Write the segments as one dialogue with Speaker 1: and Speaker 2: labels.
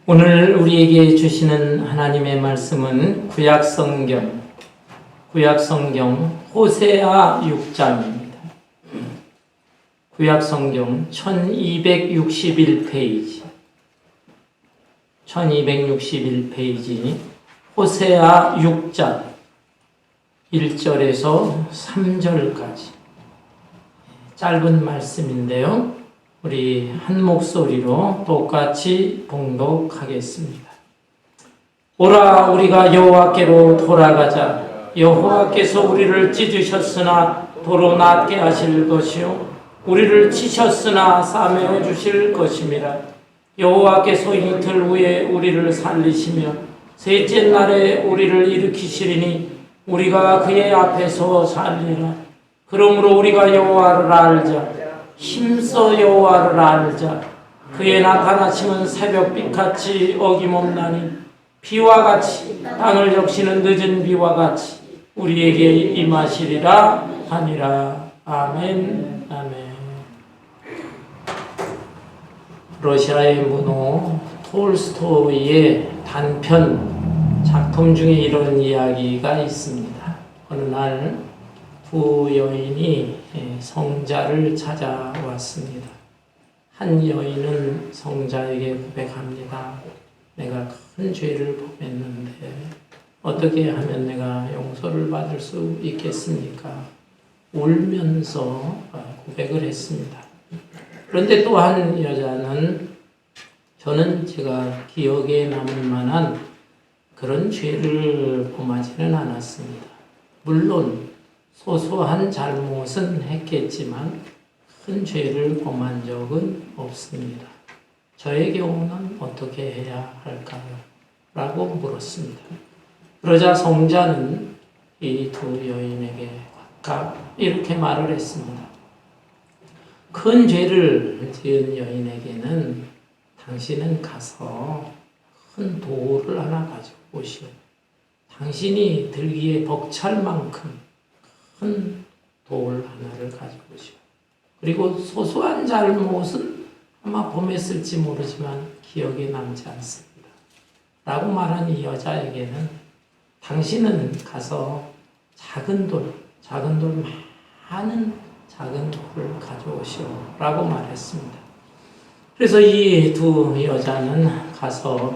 Speaker 1: 오늘 우리에게 주시는 하나님의 말씀은 구약성경 호세아 6장입니다. 구약성경 1261페이지 호세아 6장 1절에서 3절까지 짧은 말씀인데요. 우리 한 목소리로 똑같이 봉독하겠습니다. 오라, 우리가 여호와께로 돌아가자. 여호와께서 우리를 찢으셨으나 도로 낫게 하실 것이요 우리를 치셨으나 싸매어 주실 것임이라. 여호와께서 이틀 후에 우리를 살리시며 셋째 날에 우리를 일으키시리니 우리가 그의 앞에서 살리라. 그러므로 우리가 여호와를 알자. 힘써 여호와를 알자. 그의 나타나심은 새벽빛같이 어김없나니 비와 같이 땅을 적시는 늦은 비와 같이 우리에게 임하시리라 하니라. 아멘. 아멘. 러시아의 문호 톨스토이의 단편 작품 중에 이런 이야기가 있습니다. 어느 날 두 여인이 성자를 찾아왔습니다. 한 여인은 성자에게 고백합니다. 내가 큰 죄를 범했는데 어떻게 하면 내가 용서를 받을 수 있겠습니까? 울면서 고백을 했습니다. 그런데 또 한 여자는 저는 제가 기억에 남을 만한 그런 죄를 범하지는 않았습니다. 물론 소소한 잘못은 했겠지만 큰 죄를 범한 적은 없습니다. 저의 경우는 어떻게 해야 할까요? 라고 물었습니다. 그러자 성자는 이 두 여인에게 각각 이렇게 말을 했습니다. 큰 죄를 지은 여인에게는 당신은 가서 큰 돌을 하나 가지고 오시오. 당신이 들기에 벅찰 만큼 큰 돌 하나를 가지고 오시오. 그리고 소소한 잘못은 아마 범했을지 모르지만 기억에 남지 않습니다. 라고 말한 이 여자에게는 당신은 가서 많은 작은 돌을 가져오시오. 라고 말했습니다. 그래서 이 두 여자는 가서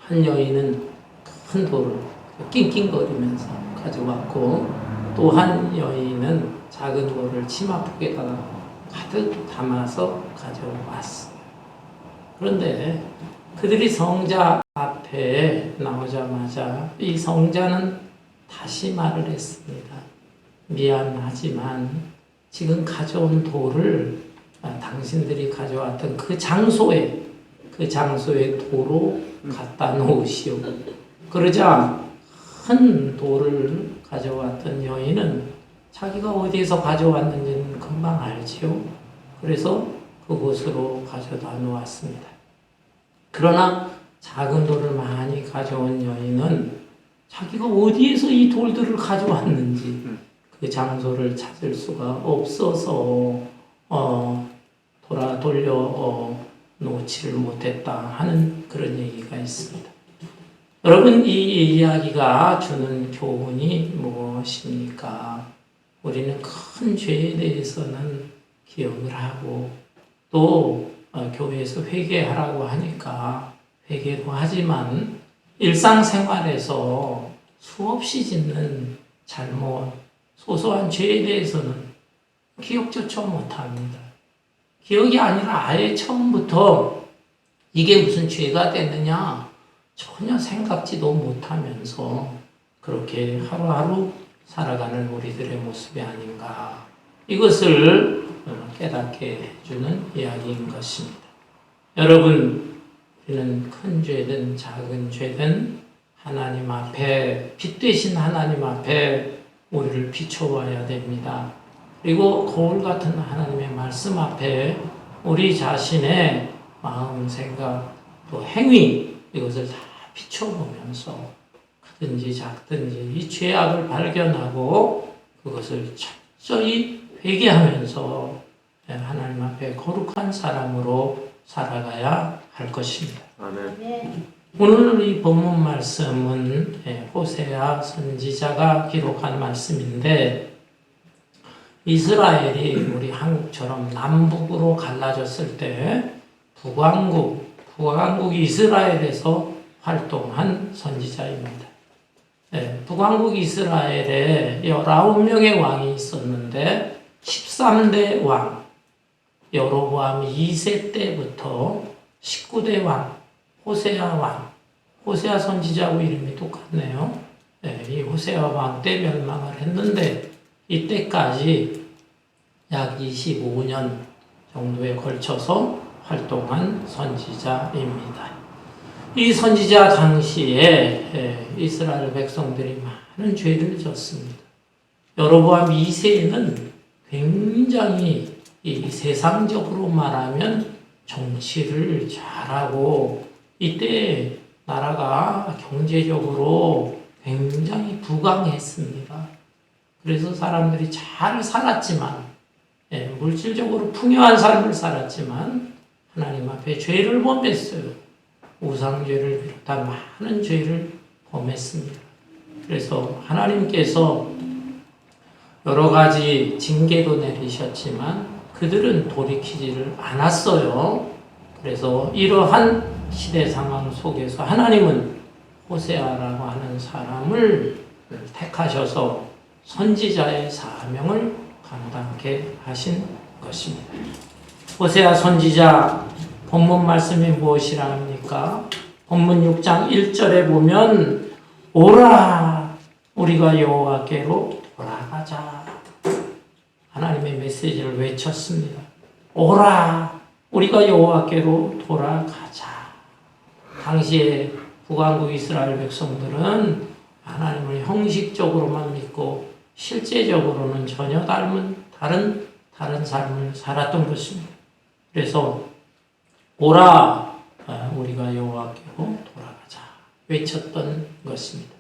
Speaker 1: 한 여인은 큰 돌을 낑낑거리면서 가져왔고 또 한 여인은 작은 돌을 치마폭에다가 가득 담아서 가져왔어요. 그런데 그들이 성자 앞에 나오자마자 이 성자는 다시 말을 했습니다. 미안하지만 지금 가져온 돌을 당신들이 가져왔던 그 장소에 도로 갖다 놓으시오. 그러자 큰 돌을 가져왔던 여인은 자기가 어디에서 가져왔는지는 금방 알지요. 그래서 그곳으로 가져다 놓았습니다. 그러나 작은 돌을 많이 가져온 여인은 자기가 어디에서 이 돌들을 가져왔는지 그 장소를 찾을 수가 없어서 돌려 놓지를 못했다 하는 그런 얘기가 있습니다. 여러분, 이 이야기가 주는 교훈이 무엇입니까? 우리는 큰 죄에 대해서는 기억을 하고 또 교회에서 회개하라고 하니까 회개도 하지만 일상생활에서 수없이 짓는 잘못, 소소한 죄에 대해서는 기억조차 못합니다. 기억이 아니라 아예 처음부터 이게 무슨 죄가 됐느냐 전혀 생각지도 못하면서 그렇게 하루하루 살아가는 우리들의 모습이 아닌가, 이것을 깨닫게 해주는 이야기인 것입니다. 여러분, 우리는 큰 죄든 작은 죄든 하나님 앞에, 빛 되신 하나님 앞에 우리를 비춰봐야 됩니다. 그리고 거울 같은 하나님의 말씀 앞에 우리 자신의 마음, 생각, 또 행위, 이것을 다 비춰보면서 크든지 작든지 이 죄악을 발견하고 그것을 철저히 회개하면서 하나님 앞에 거룩한 사람으로 살아가야 할 것입니다.
Speaker 2: 아멘.
Speaker 1: 오늘 이 본문 말씀은 호세아 선지자가 기록한 말씀인데 이스라엘이 우리 한국처럼 남북으로 갈라졌을 때 북왕국 이스라엘에서 활동한 선지자입니다. 북왕국 이스라엘에 19명의 왕이 있었는데 13대 왕, 여로보암 2세 때부터 19대 왕, 호세아 왕, 호세아 선지자하고 이름이 똑같네요. 이 호세아 왕 때 멸망을 했는데 이때까지 약 25년 정도에 걸쳐서 활동한 선지자입니다. 이 선지자 당시에 이스라엘 백성들이 많은 죄를 졌습니다. 여로보암 2세는 굉장히 이 세상적으로 말하면 정치를 잘하고 이때 나라가 경제적으로 굉장히 부강했습니다. 그래서 사람들이 잘 살았지만 물질적으로 풍요한 삶을 살았지만 하나님 앞에 죄를 범했어요. 우상죄를 비롯한 많은 죄를 범했습니다. 그래서 하나님께서 여러 가지 징계도 내리셨지만 그들은 돌이키지를 않았어요. 그래서 이러한 시대 상황 속에서 하나님은 호세아라고 하는 사람을 택하셔서 선지자의 사명을 감당케 하신 것입니다. 호세아 선지자 본문 말씀이 무엇이라 합니까? 본문 6장 1절에 보면 오라 우리가 여호와께로 돌아가자. 하나님의 메시지를 외쳤습니다. 오라 우리가 여호와께로 돌아가자. 당시에 북왕국 이스라엘 백성들은 하나님을 형식적으로만 믿고 실제적으로는 전혀 다른 삶을 살았던 것입니다. 그래서 오라 우리가 여호와께로 돌아가자 외쳤던 것입니다.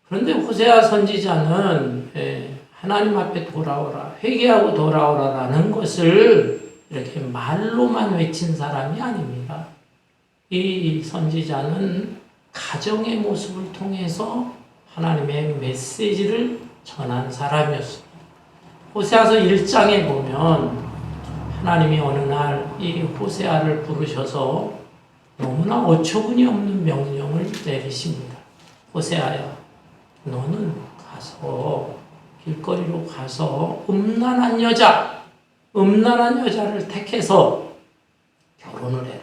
Speaker 1: 그런데 호세아 선지자는 하나님 앞에 돌아오라 회개하고 돌아오라라는 것을 이렇게 말로만 외친 사람이 아닙니다. 이 선지자는 가정의 모습을 통해서 하나님의 메시지를 전한 사람이었습니다. 호세아서 1장에 보면 하나님이 어느 날 이 호세아를 부르셔서 너무나 어처구니 없는 명령을 내리십니다. 호세아야, 너는 가서 길거리로 가서 음란한 여자를 택해서 결혼을 해라.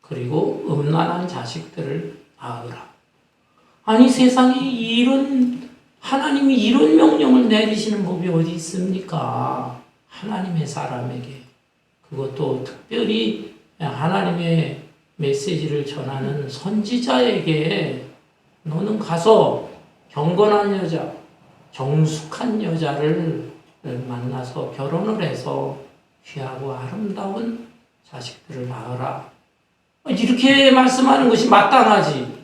Speaker 1: 그리고 음란한 자식들을 낳으라. 아니 세상에 하나님이 이런 명령을 내리시는 법이 어디 있습니까? 하나님의 사람에게 그것도 특별히 하나님의 메시지를 전하는 선지자에게 너는 가서 경건한 여자, 정숙한 여자를 만나서 결혼을 해서 귀하고 아름다운 자식들을 낳으라. 이렇게 말씀하는 것이 마땅하지.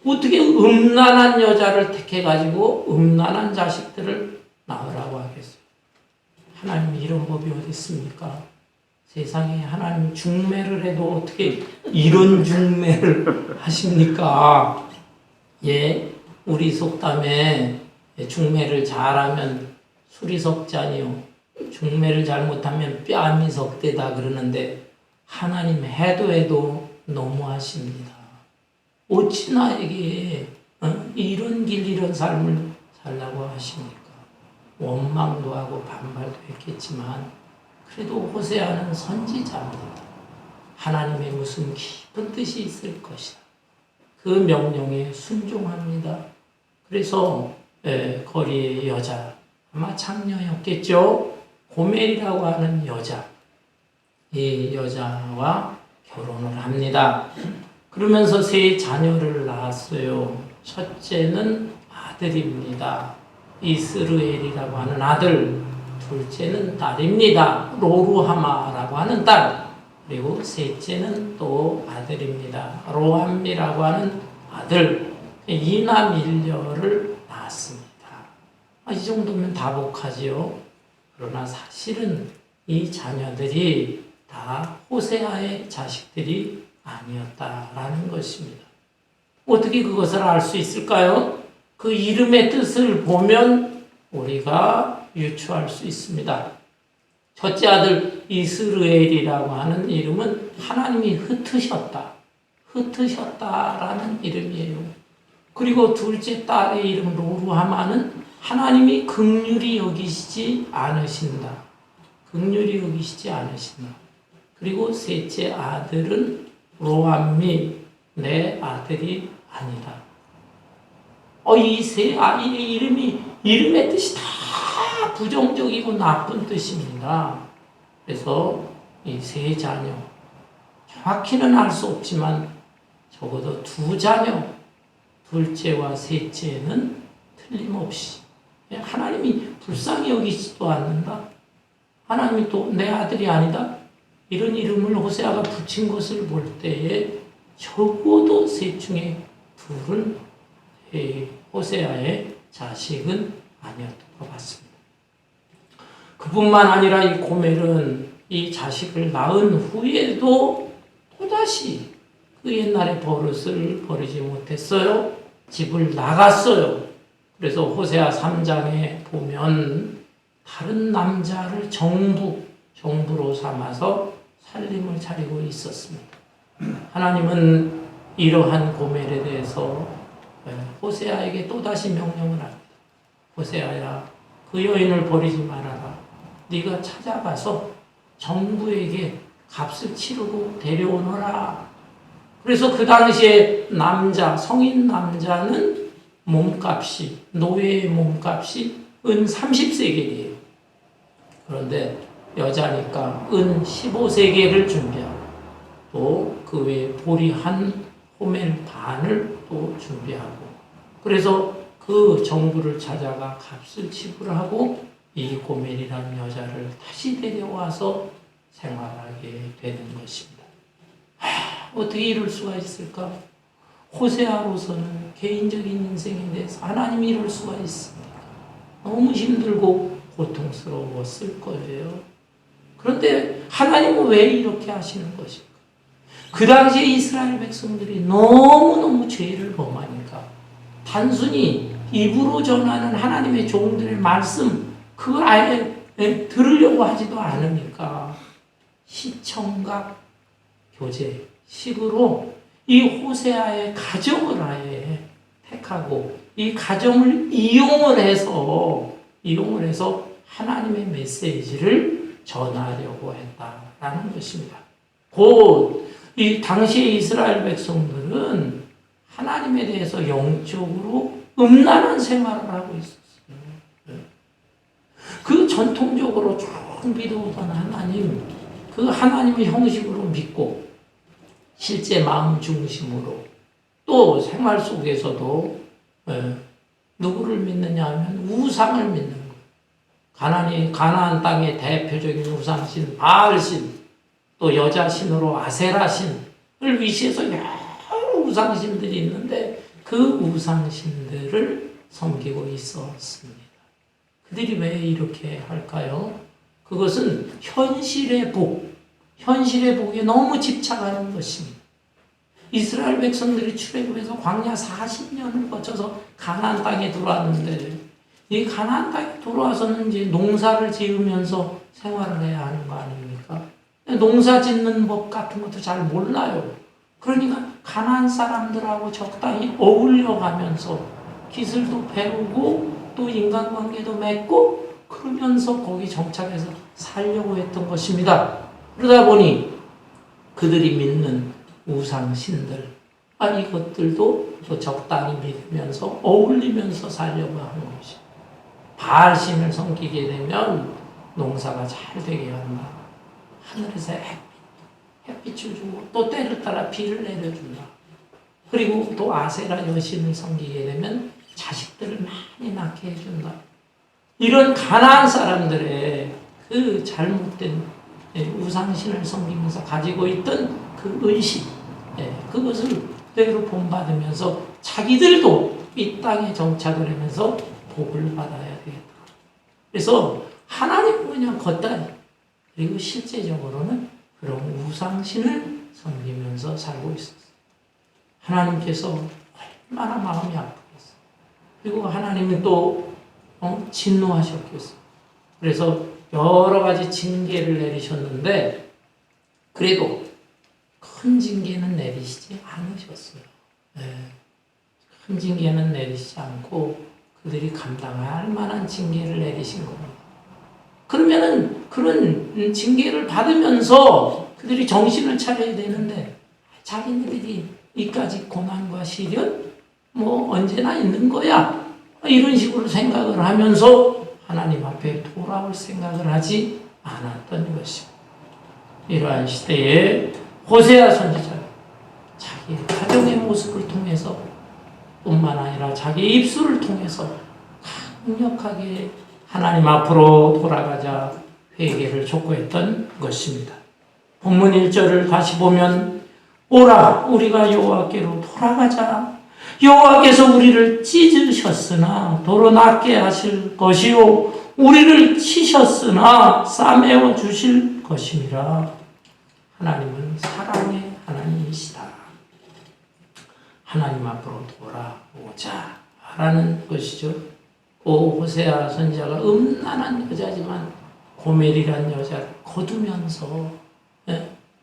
Speaker 1: 어떻게 음란한 여자를 택해가지고 음란한 자식들을 낳으라고 하겠어요? 하나님이 이런 법이 어디 있습니까? 세상에 하나님 중매를 해도 어떻게 이런 중매를 하십니까? 우리 속담에 중매를 잘하면 술이 석잔이요. 중매를 잘못하면 뺨이 석대다 그러는데 하나님 해도 너무하십니다. 어찌 나에게 이런 길 이런 삶을 살라고 하십니까? 원망도 하고 반발도 했겠지만 그래도 호세아는 선지자입니다. 하나님의 무슨 깊은 뜻이 있을 것이다. 그 명령에 순종합니다. 그래서 거리의 여자, 아마 창녀였겠죠. 고멜이라고 하는 여자, 이 여자와 결혼을 합니다. 그러면서 세 자녀를 낳았어요. 첫째는 아들입니다. 이스르엘이라고 하는 아들, 둘째는 딸입니다. 로루하마라고 하는 딸, 그리고 셋째는 또 아들입니다. 로함미라고 하는 아들, 이남 일녀를 낳았습니다. 이 정도면 다복하지요. 그러나 사실은 이 자녀들이 다 호세아의 자식들이 아니었다라는 것입니다. 어떻게 그것을 알 수 있을까요? 그 이름의 뜻을 보면 우리가 유추할 수 있습니다. 첫째 아들 이스라엘이라고 하는 이름은 하나님이 흩으셨다라는 이름이에요. 그리고 둘째 딸의 이름 로루하마는 하나님이 긍휼히 여기시지 않으신다. 그리고 셋째 아들은 로암미, 내 아들이 아니다. 이 세 아이의 이름의 뜻이 다 부정적이고 나쁜 뜻입니다. 그래서 이 세 자녀, 정확히는 알 수 없지만 적어도 두 자녀, 둘째와 셋째는 틀림없이 하나님이 불쌍히 여기지도 않는다. 하나님이 또 내 아들이 아니다. 이런 이름을 호세아가 붙인 것을 볼 때에 적어도 셋 중에 둘은 호세아의 자식은 아니었던 것 같습니다. 그뿐만 아니라 이 고멜은 이 자식을 낳은 후에도 또다시 그 옛날의 버릇을 버리지 못했어요. 집을 나갔어요. 그래서 호세아 3장에 보면 다른 남자를 정부로 삼아서 살림을 차리고 있었습니다. 하나님은 이러한 고멜에 대해서 호세아에게 또다시 명령을 합니다. 호세아야, 그 여인을 버리지 말아라. 네가 찾아가서 정부에게 값을 치르고 데려오너라. 그래서 그 당시에 성인 남자는 노예의 몸값이 은 30세겔이에요. 그런데 여자니까 은 15세겔을 준비하고 또 그 외에 보리 한 호멜 반을 또 준비하고, 그래서 그 정부를 찾아가 값을 지불하고 이 고멜이라는 여자를 다시 데려와서 생활하게 되는 것입니다. 어떻게 이럴 수가 있을까? 호세아로서는 개인적인 인생에 대해서 하나님이 이럴 수가 있습니까? 너무 힘들고 고통스러웠을 거예요. 그런데 하나님은 왜 이렇게 하시는 것일까? 그 당시에 이스라엘 백성들이 너무너무 죄를 범하니까 단순히 입으로 전하는 하나님의 종들의 말씀, 그걸 아예 들으려고 하지도 않으니까 시청각 교제식으로 이 호세아의 가정을 아예 택하고 이 가정을 이용을 해서 하나님의 메시지를 전하려고 했다라는 것입니다. 곧 이 당시의 이스라엘 백성들은 하나님에 대해서 영적으로 음란한 생활을 하고 있었어요. 그 전통적으로 쭉 믿어오던 하나님, 그 하나님의 형식으로 믿고 실제 마음 중심으로 또 생활 속에서도 누구를 믿느냐 하면 우상을 믿는 거예요. 가나안 땅의 대표적인 우상신 바알신, 또 여자신으로 아세라신을 위시해서 여러 우상신들이 있는데 그 우상신들을 섬기고 있었습니다. 그들이 왜 이렇게 할까요? 그것은 현실의 복에 너무 집착하는 것입니다. 이스라엘 백성들이 출애굽해서 광야 40년을 거쳐서 가나안 땅에 들어왔는데 이 가나안 땅에 들어와서는 이제 농사를 지으면서 생활을 해야 하는 거 아닙니까? 농사 짓는 법 같은 것도 잘 몰라요. 그러니까 가나안 사람들하고 적당히 어울려가면서 기술도 배우고 또 인간관계도 맺고 그러면서 거기 정착해서 살려고 했던 것입니다. 그러다 보니 그들이 믿는 우상신들, 이것들도 또 적당히 믿으면서 어울리면서 살려고 하는 것이. 바알신을 섬기게 되면 농사가 잘 되게 한다. 하늘에서 햇빛을 주고 또 때를 따라 비를 내려준다. 그리고 또 아세라 여신을 섬기게 되면 자식들을 많이 낳게 해준다. 이런 가나안 사람들의 그 잘못된 우상신을 섬기면서 가지고 있던 그 의식, 그것을 그대로 본받으면서 자기들도 이 땅에 정착을 하면서 복을 받아야 되겠다. 그래서 하나님은 그냥 걷다니, 그리고 실제적으로는 그런 우상신을 섬기면서 살고 있었어요. 하나님께서 얼마나 마음이 아프겠어요. 그리고 하나님은 또 진노하셨겠어요. 그래서 여러 가지 징계를 내리셨는데 그래도 큰 징계는 내리시지 않으셨어요. 네. 큰 징계는 내리시지 않고 그들이 감당할 만한 징계를 내리신 겁니다. 그러면은 그런 징계를 받으면서 그들이 정신을 차려야 되는데 자기네들이 이까지 고난과 시련 언제나 있는 거야 이런 식으로 생각을 하면서 하나님 앞에 돌아올 생각을 하지 않았던 것입니다. 이러한 시대에 호세아 선지자는 자기 가정의 모습을 통해서 뿐만 아니라 자기 입술을 통해서 강력하게 하나님 앞으로 돌아가자 회개를 촉구했던 것입니다. 본문 1절을 다시 보면 오라 우리가 여호와께로 돌아가자. 여호와께서 우리를 찢으셨으나 도로 낫게 하실 것이요 우리를 치셨으나 싸매어 주실 것이니라. 하나님은 사랑의 하나님이시다. 하나님 앞으로 돌아오자 라는 것이죠. 호세아 선지자가 음란한 여자지만 고멜이라는 여자를 거두면서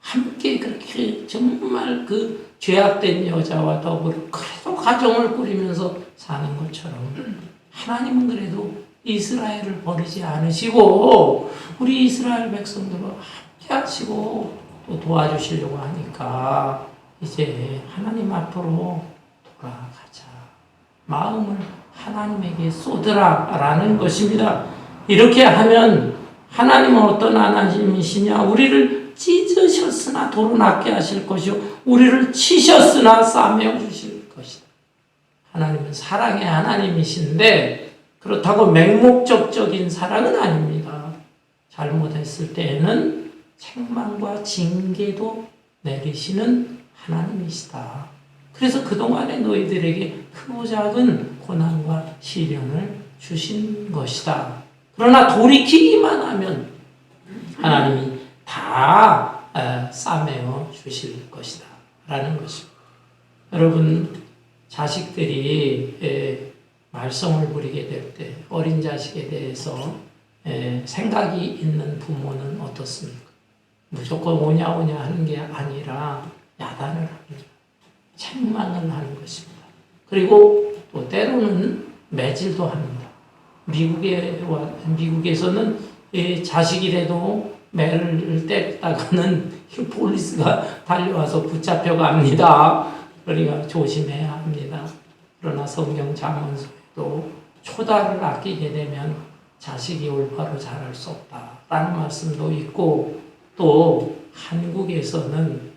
Speaker 1: 함께 그렇게 정말 그 죄악된 여자와 더불어 그래도 가정을 꾸리면서 사는 것처럼 하나님은 그래도 이스라엘을 버리지 않으시고 우리 이스라엘 백성들을 함께 하시고 또 도와주시려고 하니까 이제 하나님 앞으로 돌아가자. 마음을 하나님에게 쏟으라라는 것입니다. 이렇게 하면 하나님은 어떤 하나님이시냐? 우리를 찢으셨으나 도로 낫게 하실 것이요 우리를 치셨으나 싸매어 주실 것이다. 하나님은 사랑의 하나님이신데 그렇다고 맹목적적인 사랑은 아닙니다. 잘못했을 때에는 책망과 징계도 내리시는 하나님이시다. 그래서 그동안에 너희들에게 크고 작은 고난과 시련을 주신 것이다. 그러나 돌이키기만 하면 하나님이 다 싸매어 주실 것이다. 라는 것입니다. 여러분, 자식들이 말썽을 부리게 될 때 어린 자식에 대해서 생각이 있는 부모는 어떻습니까? 무조건 오냐 하는 게 아니라 야단을 합니다. 책망을 하는 것입니다. 그리고 또 때로는 매질도 합니다. 미국에서는 자식이라도 매를 때렸다가는 폴리스가 달려와서 붙잡혀 갑니다. 그러니까 조심해야 합니다. 그러나 성경 잠언서에도 초다를 아끼게 되면 자식이 올바로 자랄 수 없다라는 말씀도 있고 또 한국에서도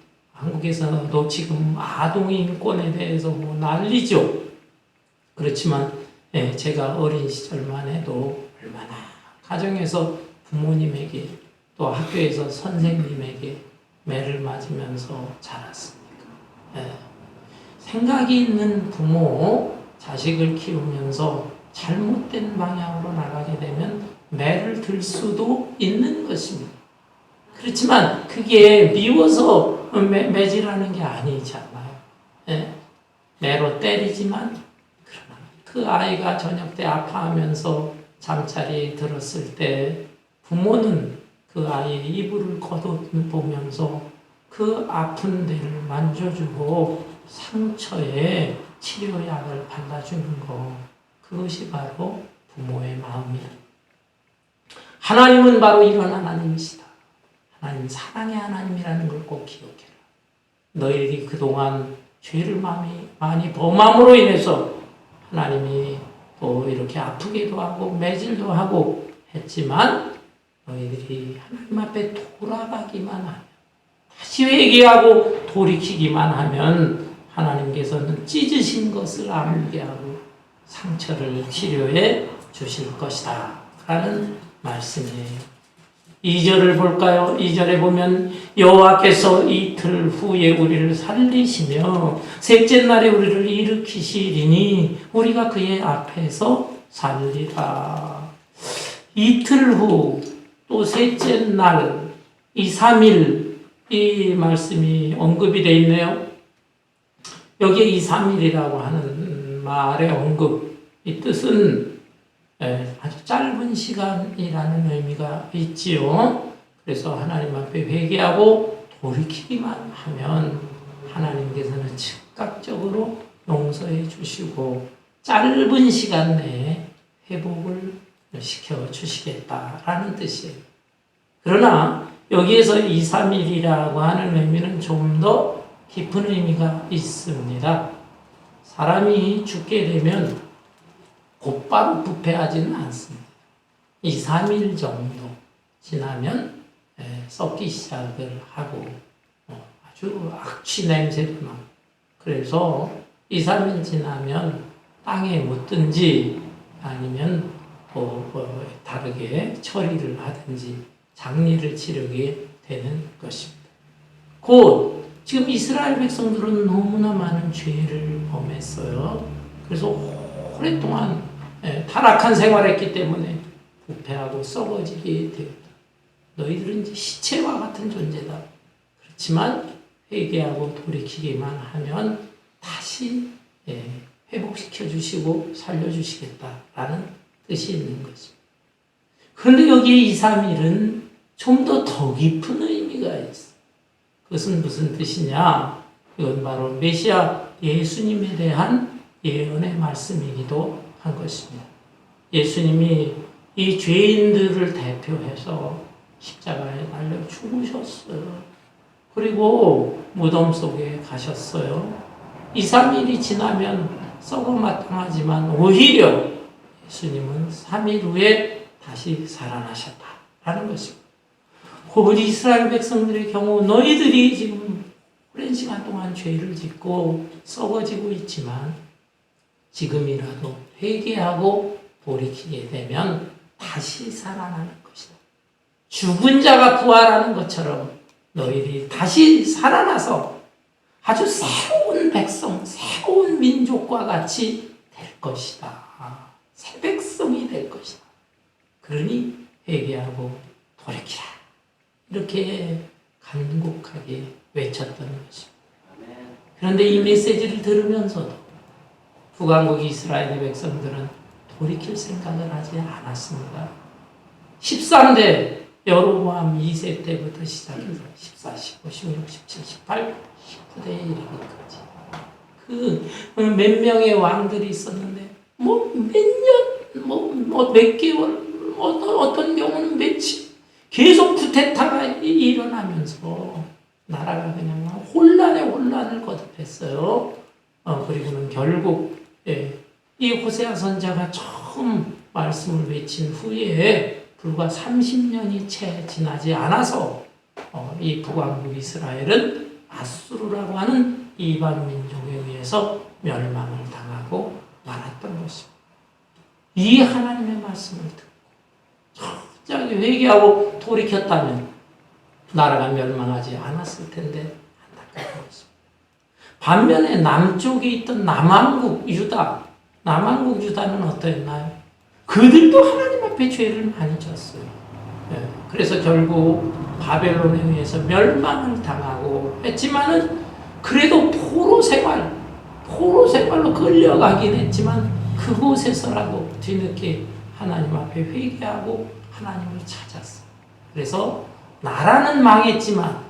Speaker 1: 지금 아동인권에 대해서 난리죠. 그렇지만 제가 어린 시절만 해도 얼마나 가정에서 부모님에게 또 학교에서 선생님에게 매를 맞으면서 자랐습니까? 생각이 있는 부모, 자식을 키우면서 잘못된 방향으로 나가게 되면 매를 들 수도 있는 것입니다. 그렇지만 그게 미워서 매질하는 게 아니잖아요. 매로 때리지만 그러나 그 아이가 저녁 때 아파하면서 잠자리에 들었을 때 부모는 그 아이의 이불을 걷어보면서 그 아픈 데를 만져주고 상처에 치료약을 발라주는 것, 그것이 바로 부모의 마음이다. 하나님은 바로 이런 하나님이시다. 하나님 사랑의 하나님이라는 걸 꼭 기억해라. 너희들이 그동안 죄를 많이 범함으로 인해서 하나님이 또 이렇게 아프기도 하고 매질도 하고 했지만 너희들이 하나님 앞에 돌아가기만 하면 다시 회개하고 돌이키기만 하면 하나님께서는 찢으신 것을 아물게 하고 상처를 치료해 주실 것이다 라는 말씀이에요. 2절을 볼까요? 2절에 보면 여호와께서 이틀 후에 우리를 살리시며 셋째 날에 우리를 일으키시리니 우리가 그의 앞에서 살리라. 이틀 후 또 셋째 날, 이 3일 이 말씀이 언급이 되어 있네요. 여기에 2, 3일이라고 하는 말의 언급, 이 뜻은 아주 짧은 시간이라는 의미가 있지요. 그래서 하나님 앞에 회개하고 돌이키기만 하면 하나님께서는 즉각적으로 용서해 주시고 짧은 시간 내에 회복을 시켜 주시겠다라는 뜻이에요. 그러나 여기에서 2, 3일이라고 하는 의미는 좀 더 깊은 의미가 있습니다. 사람이 죽게 되면 곧바로 부패하지는 않습니다. 2, 3일 정도 지나면 썩기 시작을 하고 아주 악취 냄새도 나고, 그래서 2, 3일 지나면 땅에 묻든지 아니면 다르게 처리를 하든지 장례를 치르게 되는 것입니다. 곧 지금 이스라엘 백성들은 너무나 많은 죄를 범했어요. 그래서 오랫동안 타락한 생활했기 때문에 부패하고 썩어지게 되었다. 너희들은 이제 시체와 같은 존재다. 그렇지만 회개하고 돌이키기만 하면 다시 회복시켜 주시고 살려주시겠다라는 뜻이 있는 것입니다. 그런데 여기에 2, 3일은 좀 더 깊은 의미가 있어요. 그것은 무슨 뜻이냐? 이건 바로 메시아 예수님에 대한 예언의 말씀이기도 한 것입니다. 예수님이 이 죄인들을 대표해서 십자가에 달려 죽으셨어요. 그리고 무덤 속에 가셨어요. 2, 3일이 지나면 썩어 마땅하지만 오히려 예수님은 3일 후에 다시 살아나셨다라는 것입니다. 곧 이스라엘 백성들의 경우 너희들이 지금 오랜 시간 동안 죄를 짓고 썩어지고 있지만 지금이라도 회개하고 돌이키게 되면 다시 살아나는 것이다. 죽은 자가 부활하는 것처럼 너희들이 다시 살아나서 아주 새로운 백성, 새로운 민족과 같이 될 것이다. 새 백성이 될 것이다. 그러니 회개하고 돌이키라. 이렇게 간곡하게 외쳤던 것입니다. 그런데 이 메시지를 들으면서도 북왕국 이스라엘의 백성들은 돌이킬 생각을 하지 않았습니다. 13대 여로보암 2세 때부터 시작해서 14, 15, 16, 17, 18, 19대에 이르기까지 그 몇 명의 왕들이 있었는데 몇 년, 몇 개월, 어떤 경우는 며칠 계속 쿠데타가 일어나면서 나라가 그냥 혼란을 거듭했어요. 그리고는 결국 이 호세아 선자가 처음 말씀을 외친 후에 불과 30년이 채 지나지 않아서 이 북왕국 이스라엘은 아수르라고 하는 이방 민족에 의해서 멸망을 당하고 말았던 것입니다. 이 하나님의 말씀을 듣고 철저하게 회개하고 돌이켰다면 나라가 멸망하지 않았을 텐데 안타까운 것입니다. 반면에 남쪽에 있던 남왕국 유다는 어떠했나요? 그들도 하나님 앞에 죄를 많이 졌어요. 그래서 결국 바벨론에 의해서 멸망을 당하고 했지만은 그래도 포로 생활로 끌려가긴 했지만 그곳에서라도 뒤늦게 하나님 앞에 회개하고 하나님을 찾았어요. 그래서 나라는 망했지만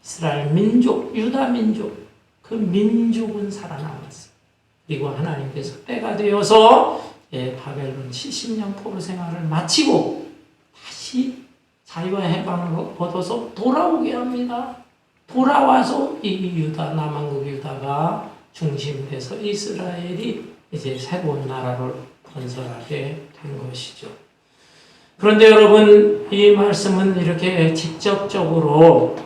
Speaker 1: 이스라엘 민족, 유다 민족, 그 민족은 살아남았어요. 그리고 하나님께서 때가 되어서 바벨론 70년 포로 생활을 마치고 다시 자유와 해방을 얻어서 돌아오게 합니다. 돌아와서 이 남왕국 유다가 중심돼서 이스라엘이 이제 새로운 나라를 건설하게 된 것이죠. 그런데 여러분, 이 말씀은 이렇게 직접적으로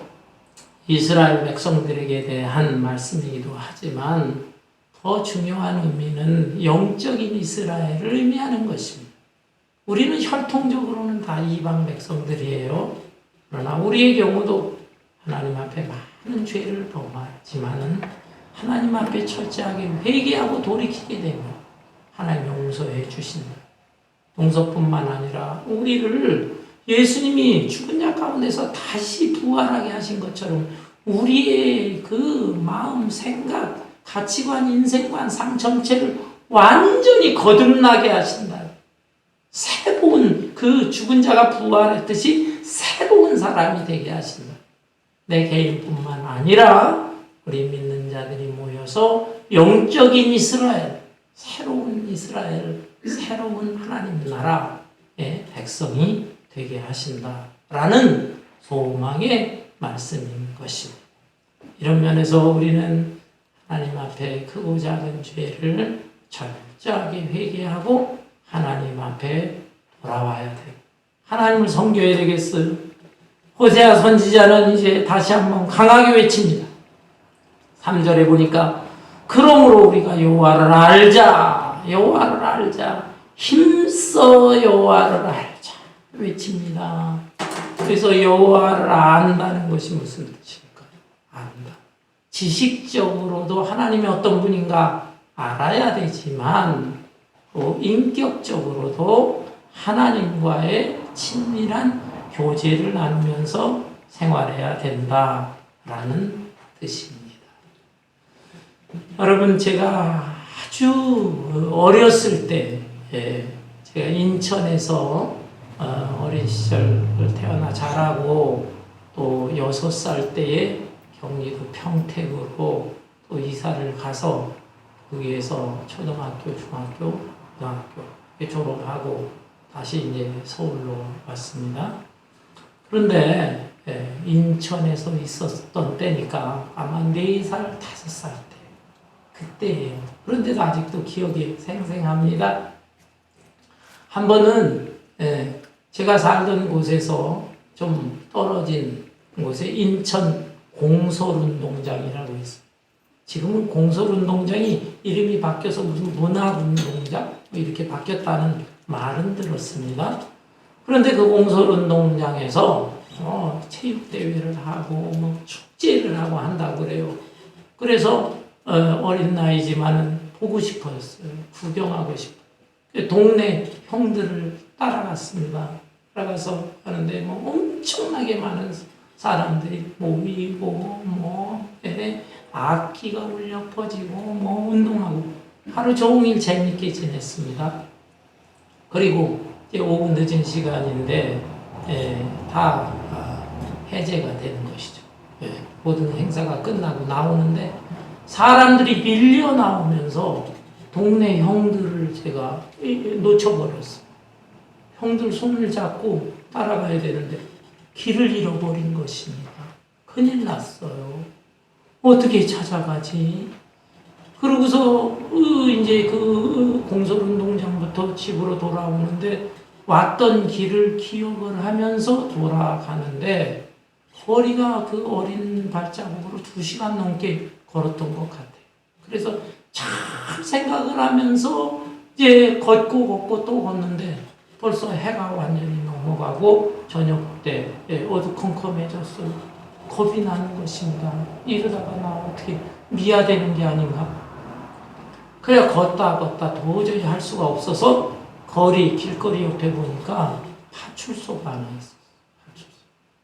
Speaker 1: 이스라엘 백성들에게 대한 말씀이기도 하지만 더 중요한 의미는 영적인 이스라엘을 의미하는 것입니다. 우리는 혈통적으로는 다 이방 백성들이에요. 그러나 우리의 경우도 하나님 앞에 많은 죄를 범하지만은 하나님 앞에 철저하게 회개하고 돌이키게 되면 하나님 용서해 주신다. 용서뿐만 아니라 우리를 예수님이 죽은 자 가운데서 다시 부활하게 하신 것처럼 우리의 그 마음, 생각, 가치관, 인생관, 삶 전체를 완전히 거듭나게 하신다. 새로운 그 죽은 자가 부활했듯이 새로운 사람이 되게 하신다. 내 개인뿐만 아니라 우리 믿는 자들이 모여서 영적인 이스라엘, 새로운 하나님 나라의 백성이 되게 하신다라는 소망의 말씀인 것입니다. 이런 면에서 우리는 하나님 앞에 크고 작은 죄를 철저하게 회개하고 하나님 앞에 돌아와야 돼요. 하나님을 섬겨야 되겠어요. 호세아 선지자는 이제 다시 한번 강하게 외칩니다. 3절에 보니까 그러므로 우리가 여호와를 알자. 여호와를 알자. 힘써 여호와를 알자. 외칩니다. 그래서 여호와를 안다는 것이 무슨 뜻일까요? 안다. 지식적으로도 하나님이 어떤 분인가 알아야 되지만 또 인격적으로도 하나님과의 친밀한 교제를 나누면서 생활해야 된다라는 뜻입니다. 여러분, 제가 아주 어렸을 때 제가 인천에서 어린 시절 태어나 자라고 또 6살 때에 경기도 평택으로 또 이사를 가서 거기에서 초등학교, 중학교, 고등학교 졸업하고 다시 이제 서울로 왔습니다. 그런데 인천에서 있었던 때니까 아마 4살, 5살 때 그때예요. 그런데도 아직도 기억이 생생합니다. 한 번은 제가 살던 곳에서 좀 떨어진 곳에 인천 공설운동장이라고 있어요. 지금은 공설운동장이 이름이 바뀌어서 무슨 문화운동장 이렇게 바뀌었다는 말은 들었습니다. 그런데 그 공설운동장에서 체육대회를 하고 뭐 축제를 하고 한다고 그래요. 그래서 어린 나이지만은 보고 싶었어요. 구경하고 싶어요. 동네 형들을 따라갔습니다. 따라가서 하는데 뭐 엄청나게 많은 사람들이 모이고 악기가 울려 퍼지고 운동하고 하루 종일 재밌게 지냈습니다. 그리고 이제 오후 늦은 시간인데 다 해제가 되는 것이죠. 모든 행사가 끝나고 나오는데 사람들이 밀려 나오면서 동네 형들을 제가 놓쳐버렸어요. 형들 손을 잡고 따라가야 되는데 길을 잃어버린 것입니다. 큰일 났어요. 어떻게 찾아가지? 그러고서 이제 그 공설운동장부터 집으로 돌아오는데 왔던 길을 기억을 하면서 돌아가는데 거리가 그 어린 발자국으로 2시간 넘게 걸었던 것 같아요. 그래서 참 생각을 하면서 이제 걷고 또 걷는데 벌써 해가 완전히 넘어가고 저녁 때 어두컴컴해졌어요. 겁이 나는 것입니다. 이러다가 나 어떻게 미아되는 게 아닌가. 그래 걷다 도저히 할 수가 없어서 길거리 옆에 보니까 파출소가 하나 있었어요.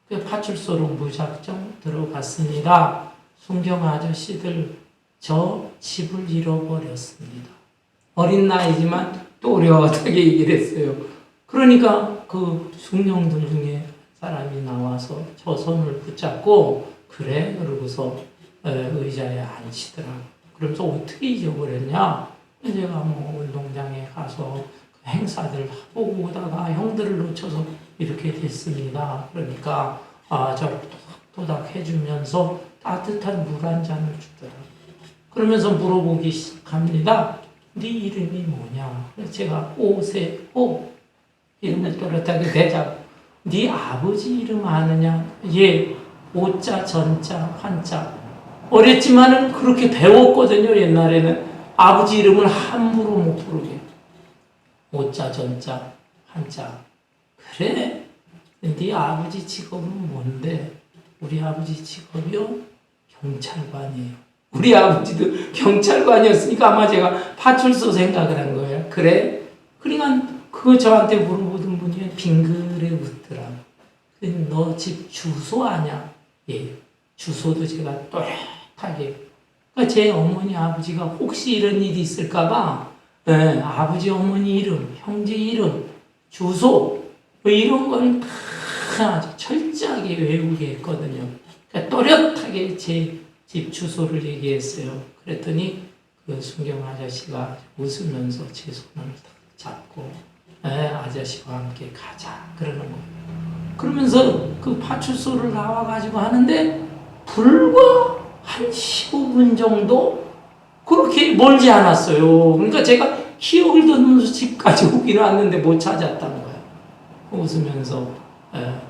Speaker 1: 그 파출소로 무작정 들어갔습니다. 순경 아저씨들 저 집을 잃어버렸습니다. 어린 나이지만 또렷하게 얘기를 했어요. 그러니까 그 중령들 중에 사람이 나와서 저 손을 붙잡고 그래? 그러고서 의자에 앉히더라고. 그러면서 어떻게 잊어버렸냐? 제가 운동장에 가서 행사들 보고 오다가 형들을 놓쳐서 이렇게 됐습니다. 그러니까 저를 토닥토닥 해주면서 따뜻한 물 한 잔을 주더라고요. 그러면서 물어보기 시작합니다. 네 이름이 뭐냐? 그래서 제가 오세오 이름을 또렷하게 대자고 네 아버지 이름 아느냐? 예, 오자 전자 환자. 어렸지만은 그렇게 배웠거든요. 옛날에는 아버지 이름을 함부로 못 부르게. 오자 전자 환자. 그래? 네 아버지 직업은 뭔데? 우리 아버지 직업이요? 경찰관이에요. 우리 아버지도 경찰관이었으니까 아마 제가 파출소 생각을 한 거예요. 그래? 그러니까 그거 저한테 물어보던 분이 빙긋 그래 웃더라고. 너 집 주소 아냐? 예, 주소도 제가 또렷하게. 그러니까 제 어머니 아버지가 혹시 이런 일이 있을까봐 예, 아버지 어머니 이름, 형제 이름, 주소 뭐 이런 걸 다 아주 철저하게 외우게 했거든요. 그러니까 또렷하게 제 집 주소를 얘기했어요. 그랬더니 그 순경 아저씨가 웃으면서 제 손을 딱 잡고 아저씨와 함께 가자 그러는 거예요. 그러면서 그 파출소를 나와가지고 하는데 불과 한 15분 정도 그렇게 멀지 않았어요. 그러니까 제가 기억을 돋으면서 집까지 오긴 왔는데 못 찾았다는 거예요. 웃으면서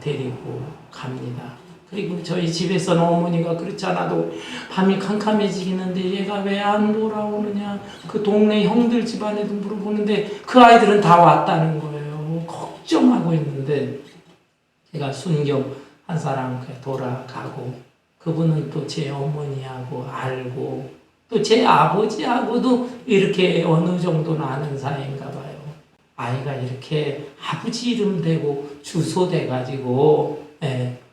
Speaker 1: 데리고 갑니다. 그리고 저희 집에서는 어머니가 그렇지 않아도 밤이 캄캄해지겠는데 얘가 왜 안 돌아오느냐 그 동네 형들 집안에도 물어보는데 그 아이들은 다 왔다는 거예요. 걱정하고 있는데 제가 순경 한 사람 돌아가고 그분은 또 제 어머니하고 알고 또 제 아버지하고도 이렇게 어느 정도는 아는 사이인가 봐요. 아이가 이렇게 아버지 이름 대고 주소 대가지고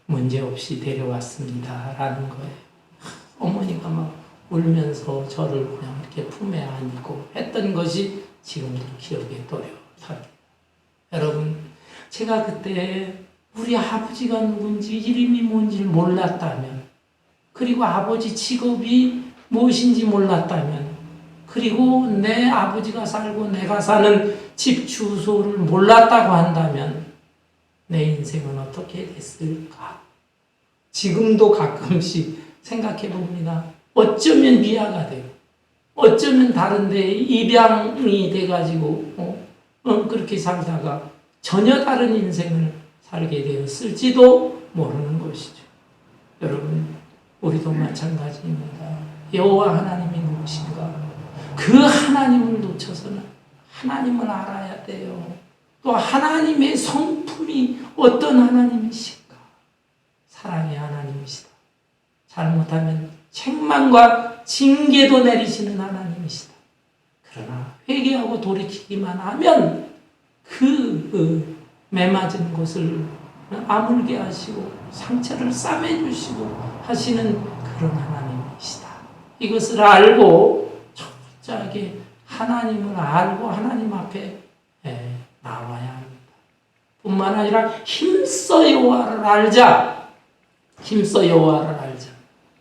Speaker 1: 문제없이 데려왔습니다 라는 거예요. 어머니가 막 울면서 저를 그냥 이렇게 품에 안고 했던 것이 지금도 기억에 또렷하게. 여러분, 제가 그때 우리 아버지가 누군지 이름이 뭔지를 몰랐다면, 그리고 아버지 직업이 무엇인지 몰랐다면, 그리고 내 아버지가 살고 내가 사는 집 주소를 몰랐다고 한다면 내 인생은 어떻게 됐을까? 지금도 가끔씩 생각해 봅니다. 어쩌면 미아가 되고 어쩌면 다른데 입양이 돼가지고 그렇게 살다가 전혀 다른 인생을 살게 되었을지도 모르는 것이죠. 여러분, 우리도 마찬가지입니다. 여호와 하나님이 누구신가? 그 하나님을 놓쳐서는 하나님을 알아야 돼요. 또 하나님의 성품이 어떤 하나님이신가? 사랑의 하나님이시다. 잘못하면 책망과 징계도 내리시는 하나님이시다. 그러나 회개하고 돌이키기만 하면 그 매맞은 곳을 아물게 하시고 상처를 싸매주시고 하시는 그런 하나님이시다. 이것을 알고 철저하게 하나님을 알고 하나님 앞에 나와야 합니다. 뿐만 아니라 힘써 여호와를 알자. 힘써 여호와를 알자.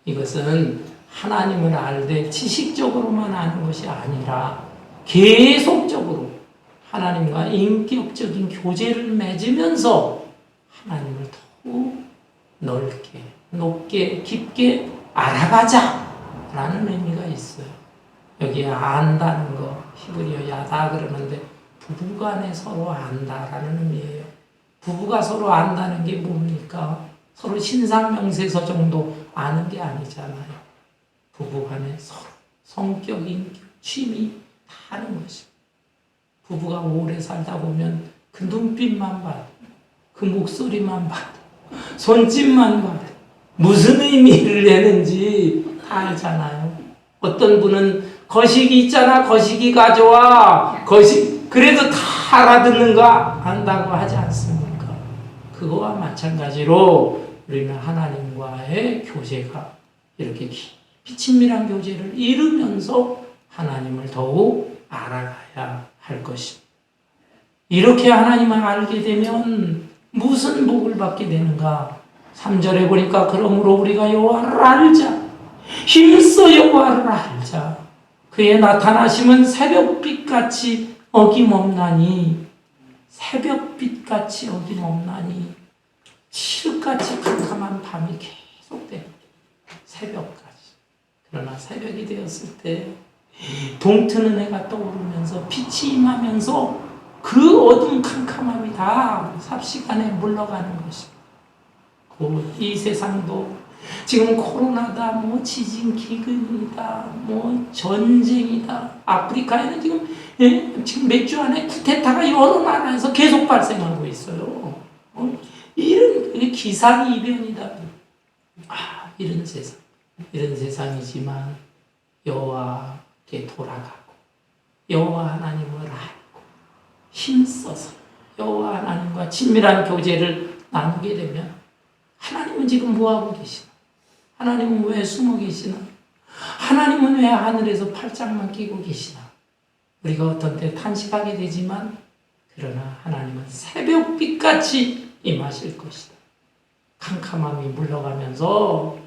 Speaker 1: 이것은 하나님을 알되 지식적으로만 아는 것이 아니라 계속적으로 하나님과 인격적인 교제를 맺으면서 하나님을 더욱 넓게, 높게, 깊게 알아가자라는 의미가 있어요. 여기에 안다는 거, 히브리어 야다 그러는데 부부간에 서로 안다라는 의미예요. 부부가 서로 안다는 게 뭡니까? 서로 신상명세서 정도 아는 게 아니잖아요. 부부간에 서로 성격, 인격, 취미 다 아는 것입니다. 부부가 오래 살다 보면 그 눈빛만 봐도, 그 목소리만 봐도, 손짓만 봐도 무슨 의미를 내는지 다 알잖아요. 어떤 분은 거시기 있잖아, 거시기 가져와, 그래도 다 알아듣는가 안다고 하지 않습니까? 그거와 마찬가지로 우리는 하나님과의 교제가 이렇게 깊이 친밀한 교제를 이루면서 하나님을 더욱 알아가야 할 것입니다. 이렇게 하나님을 알게 되면 무슨 복을 받게 되는가? 3절에 보니까 그러므로 우리가 여호와를 알자. 힘써 여호와를 알자. 그의 나타나심은 새벽빛같이 어김없나니, 새벽빛같이 어김없나니, 칠흑같이 캄캄한 밤이 계속돼. 새벽까지. 그러나 새벽이 되었을 때 동트는 해가 떠오르면서 빛이 임하면서 그 어둠 캄캄함이 다 삽시간에 물러가는 것입니다. 곧 이 세상도 지금 코로나다, 뭐 지진 기근이다, 뭐 전쟁이다. 아프리카에는 지금 몇 주 안에 쿠데타가 여러 나라에서 계속 발생하고 있어요. 이런 기상이변이다. 이런 세상, 이런 세상이지만 여호와께 돌아가고 여호와 하나님을 알고 힘써서 여호와 하나님과 친밀한 교제를 나누게 되면 하나님은 지금 뭐하고 계시나? 하나님은 왜 숨어 계시나? 하나님은 왜 하늘에서 팔짱만 끼고 계시나? 우리가 어떤 때 탄식하게 되지만 그러나 하나님은 새벽빛같이 임하실 것이다. 캄캄함이 물러가면서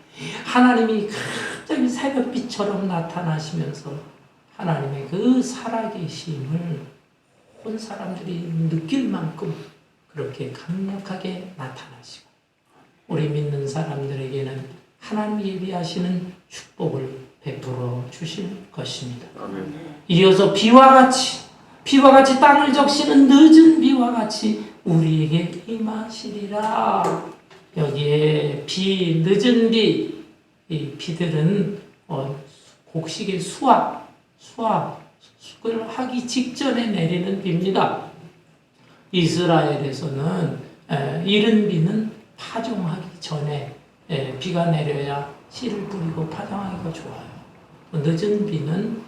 Speaker 1: 하나님이 갑자기 새벽빛처럼 나타나시면서 하나님의 그 살아계심을 온 사람들이 느낄 만큼 그렇게 강력하게 나타나시고 우리 믿는 사람들에게는 하나님이 예비하시는 축복을 베풀어 주실 것입니다. 이어서 비와 같이 땅을 적시는 늦은 비와 같이 우리에게 임하시리라. 여기에 비, 늦은 비, 이 비들은 곡식의 수확을 하기 직전에 내리는 비입니다. 이스라엘에서는 이른 비는 파종하기 전에 비가 내려야 씨를 뿌리고 파종하기가 좋아요. 늦은 비는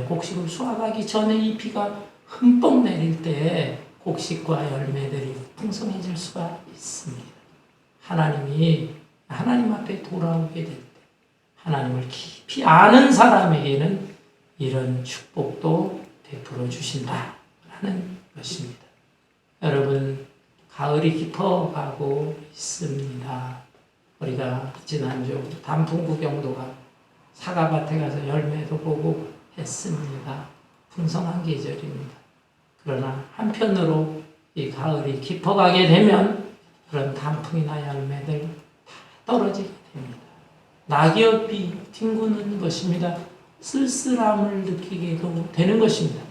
Speaker 1: 곡식을 수확하기 전에 이 비가 흠뻑 내릴 때 곡식과 열매들이 풍성해질 수가 있습니다. 하나님이 하나님 앞에 돌아오게 될 때 하나님을 깊이 아는 사람에게는 이런 축복도 베풀어 주신다라는 것입니다. 여러분, 가을이 깊어가고 있습니다. 우리가 지난주 단풍 구경도 가고 사과밭에 가서 열매도 보고 했습니다. 풍성한 계절입니다. 그러나 한편으로 이 가을이 깊어가게 되면 그런 단풍이나 열매들 다 떨어지게 됩니다. 낙엽이 뒹구는 것입니다. 쓸쓸함을 느끼게도 되는 것입니다.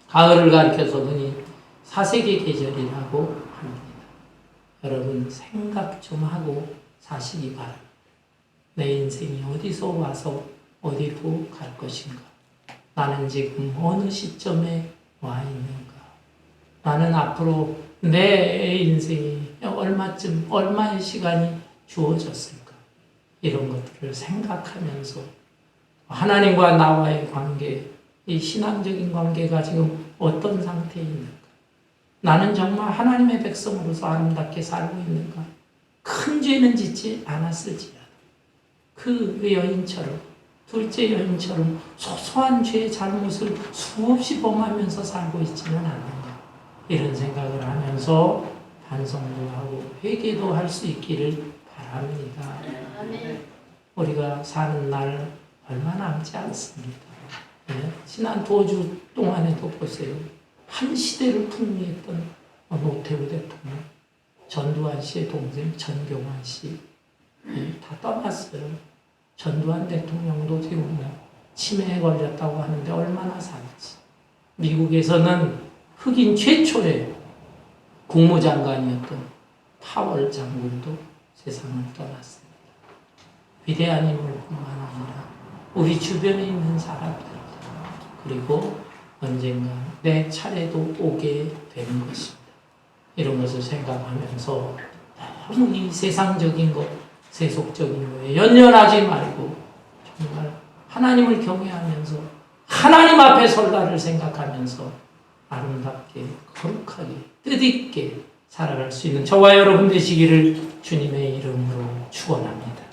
Speaker 1: 가을을 가리켜서 흔히 사색의 계절이라고 합니다. 여러분 생각 좀 하고 사시기 바랍니다. 내 인생이 어디서 와서 어디로 갈 것인가? 나는 지금 어느 시점에 와 있는가? 나는 앞으로 내 인생이 얼마의 시간이 주어졌을까? 이런 것들을 생각하면서 하나님과 나와의 관계, 이 신앙적인 관계가 지금 어떤 상태에 있는가? 나는 정말 하나님의 백성으로서 아름답게 살고 있는가? 큰 죄는 짓지 않았을지라도 그 여인처럼, 둘째 여인처럼 소소한 죄의 잘못을 수없이 범하면서 살고 있지는 않는가? 이런 생각을 하면서 반성도 하고 회개도 할 수 있기를 바랍니다. 우리가 사는 날 얼마 남지 않습니다. 지난 도주 동안에도 보세요. 한 시대를 풍미했던 노태우 대통령, 전두환 씨의 동생 전경환 씨 다 떠났어요. 전두환 대통령도 지금 치매에 걸렸다고 하는데 얼마나 살지. 미국에서는 흑인 최초의 국무장관이었던 파월 장군도 세상을 떠났습니다. 위대한 인물뿐만 아니라 우리 주변에 있는 사람들 그리고 언젠가 내 차례도 오게 되는 것입니다. 이런 것을 생각하면서 너무 이 세상적인 것, 세속적인 거에 연연하지 말고 정말 하나님을 경외하면서 하나님 앞에 설날을 생각하면서 아름답게 거룩하게 뜻있게 살아갈 수 있는 저와 여러분 되시기를 주님의 이름으로 축원합니다.